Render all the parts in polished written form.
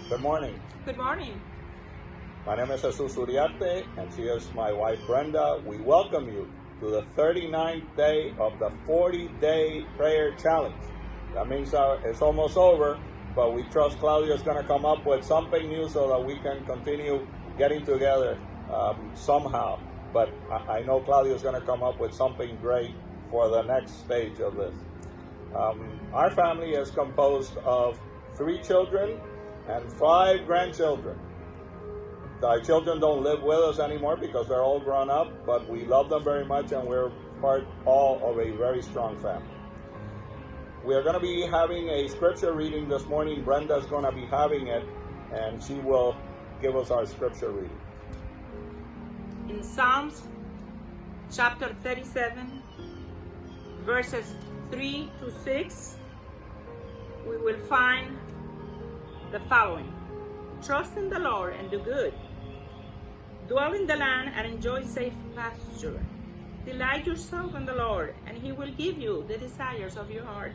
Good morning. Good morning. My name is Jesus Uriarte, and she is my wife Brenda. We welcome you to the 39th day of the 40-day prayer challenge. That means it's almost over, but we trust Claudia is going to come up with something new so that we can continue getting together somehow. But I know Claudia is going to come up with something great for the next stage of this. Our family is composed of 3 children and 5 grandchildren. Our children don't live with us anymore because they're all grown up, but we love them very much and we're all of a very strong family. We are going to be having a scripture reading this morning. Brenda's going to be having it, and she will give us our scripture reading. In Psalms chapter 37, verses 3 to 6, we will find the following. Trust in the Lord and do good. Dwell in the land and enjoy safe pasture. Delight yourself in the Lord, and He will give you the desires of your heart.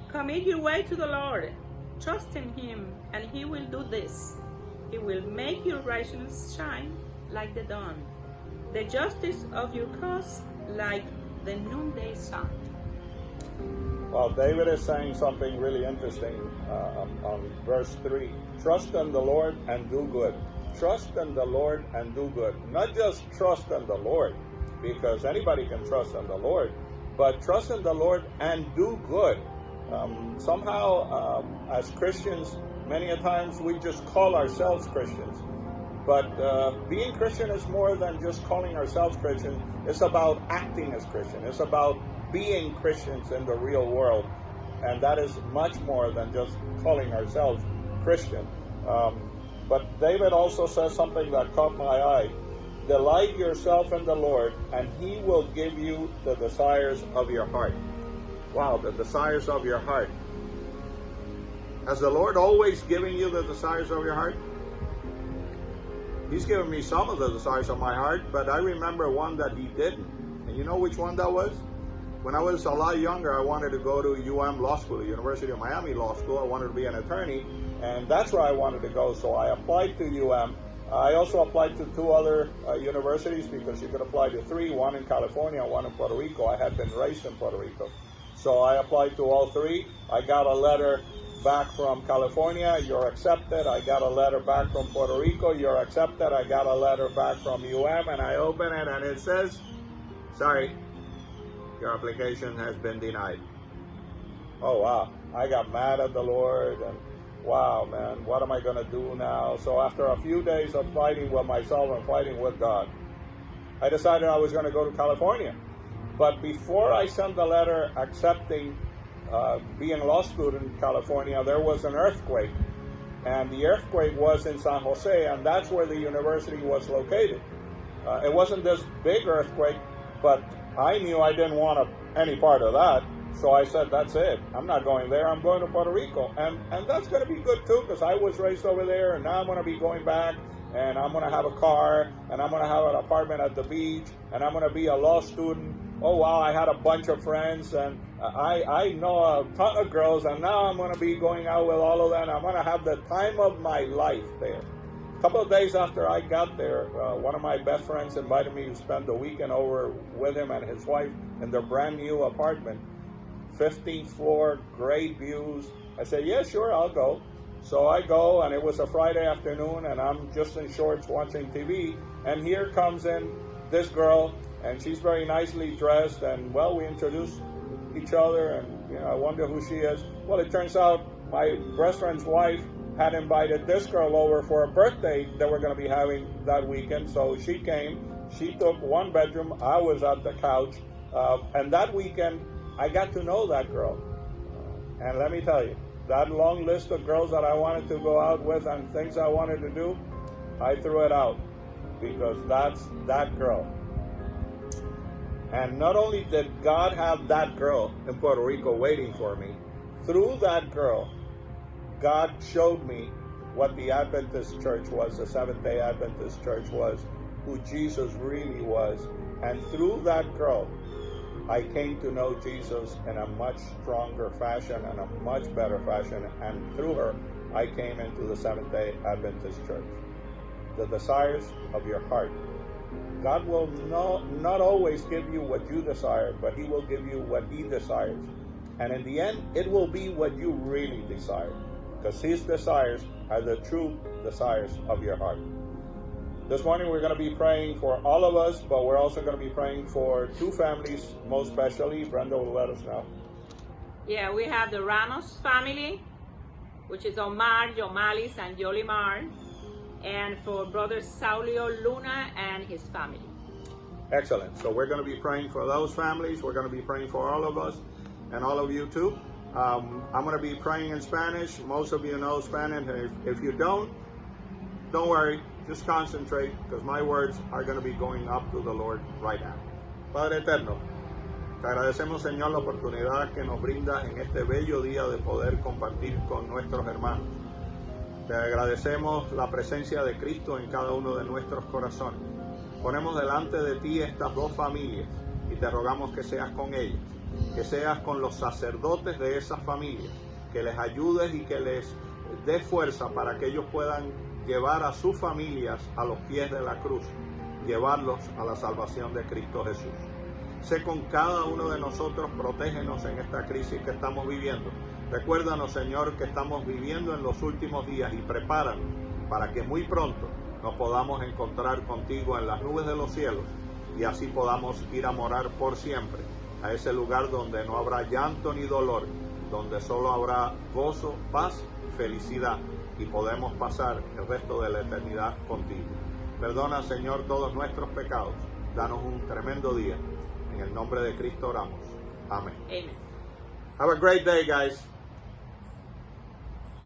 Commit your way to the Lord. Trust in Him, and He will do this. He will make your righteousness shine like the dawn, the justice of your cause like the noonday sun. Well, David is saying something really interesting on verse 3. Trust in the Lord and do good. Trust in the Lord and do good. Not just trust in the Lord, because anybody can trust in the Lord, but trust in the Lord and do good. Somehow, as Christians, many a times we just call ourselves Christians. But being Christian is more than just calling ourselves Christian. It's about acting as Christian. It's about being Christians in the real world. And that is much more than just calling ourselves Christian. But David also says something that caught my eye. Delight yourself in the Lord, and He will give you the desires of your heart. Wow, the desires of your heart. Has the Lord always given you the desires of your heart? He's given me some of the desires of my heart, but I remember one that He didn't. And you know which one that was? When I was a lot younger, I wanted to go to UM Law School, the University of Miami Law School. I wanted to be an attorney, and that's where I wanted to go. So I applied to UM. I also applied to 2 other universities because you could apply to 3, one in California, one in Puerto Rico. I had been raised in Puerto Rico. So I applied to all 3. I got a letter back from California, you're accepted. I got a letter back from Puerto Rico, you're accepted. I got a letter back from UM, and I open it and it says, sorry, your application has been denied. Oh wow, I got mad at the Lord, and wow, man, what am I going to do now? So after a few days of fighting with myself and fighting with God, I decided I was going to go to California. But before I sent the letter accepting being a law student in California, there was an earthquake. And the earthquake was in San Jose, and that's where the university was located. It wasn't this big earthquake, but I knew I didn't want any part of that. So I said, that's it. I'm not going there. I'm going to Puerto Rico. And that's going to be good, too, because I was raised over there, and now I'm going to be going back, and I'm going to have a car, and I'm going to have an apartment at the beach, and I'm going to be a law student. Oh, wow, I had a bunch of friends, and I know a ton of girls, and now I'm going to be going out with all of them. I'm going to have the time of my life there. A couple of days after I got there, one of my best friends invited me to spend the weekend over with him and his wife in their brand new apartment. 15th floor, great views. I said, yeah, sure, I'll go. So I go, and it was a Friday afternoon, and I'm just in shorts watching TV, and here comes in this girl, and she's very nicely dressed, and well, we introduced each other, and I wonder who she is. Well, it turns out my best friend's wife had invited this girl over for a birthday that we're going to be having that weekend, so she came. She took 1 bedroom. I was at the couch, and that weekend, I got to know that girl. And let me tell you, that long list of girls that I wanted to go out with and things I wanted to do, I threw it out because that's that girl. And not only did God have that girl in Puerto Rico waiting for me, through that girl, God showed me what the Adventist church was, the Seventh-day Adventist church was, who Jesus really was. And through that girl, I came to know Jesus in a much stronger fashion and a much better fashion. And through her, I came into the Seventh-day Adventist Church. The desires of your heart. God will not always give you what you desire, but He will give you what He desires. And in the end, it will be what you really desire, because His desires are the true desires of your heart. This morning we're going to be praying for all of us, but we're also going to be praying for two families, most especially. Brenda will let us know. Yeah, we have the Ramos family, which is Omar, Yomalis, and Yolimar, and for brother Saulio Luna and his family. Excellent. So we're going to be praying for those families. We're going to be praying for all of us and all of you too. I'm going to be praying in Spanish. Most of you know Spanish. If you don't worry. Just concentrate, because my words are going to be going up to the Lord right now. Padre eterno, te agradecemos, Señor, la oportunidad que nos brinda en este bello día de poder compartir con nuestros hermanos. Te agradecemos la presencia de Cristo en cada uno de nuestros corazones. Ponemos delante de ti estas dos familias y te rogamos que seas con ellas, que seas con los sacerdotes de esas familias, que les ayudes y que les des fuerza para que ellos puedan llevar a sus familias a los pies de la cruz, llevarlos a la salvación de Cristo Jesús. Sé con cada uno de nosotros, protégenos en esta crisis que estamos viviendo. Recuérdanos, Señor, que estamos viviendo en los últimos días y prepáranos para que muy pronto nos podamos encontrar contigo en las nubes de los cielos y así podamos ir a morar por siempre a ese lugar donde no habrá llanto ni dolor, donde solo habrá gozo, paz, felicidad, y podemos pasar el resto de la eternidad contigo. Perdona, Señor, todos nuestros pecados. Danos un tremendo día. En el nombre de Cristo oramos. Amén. Amen. Have a great day, guys.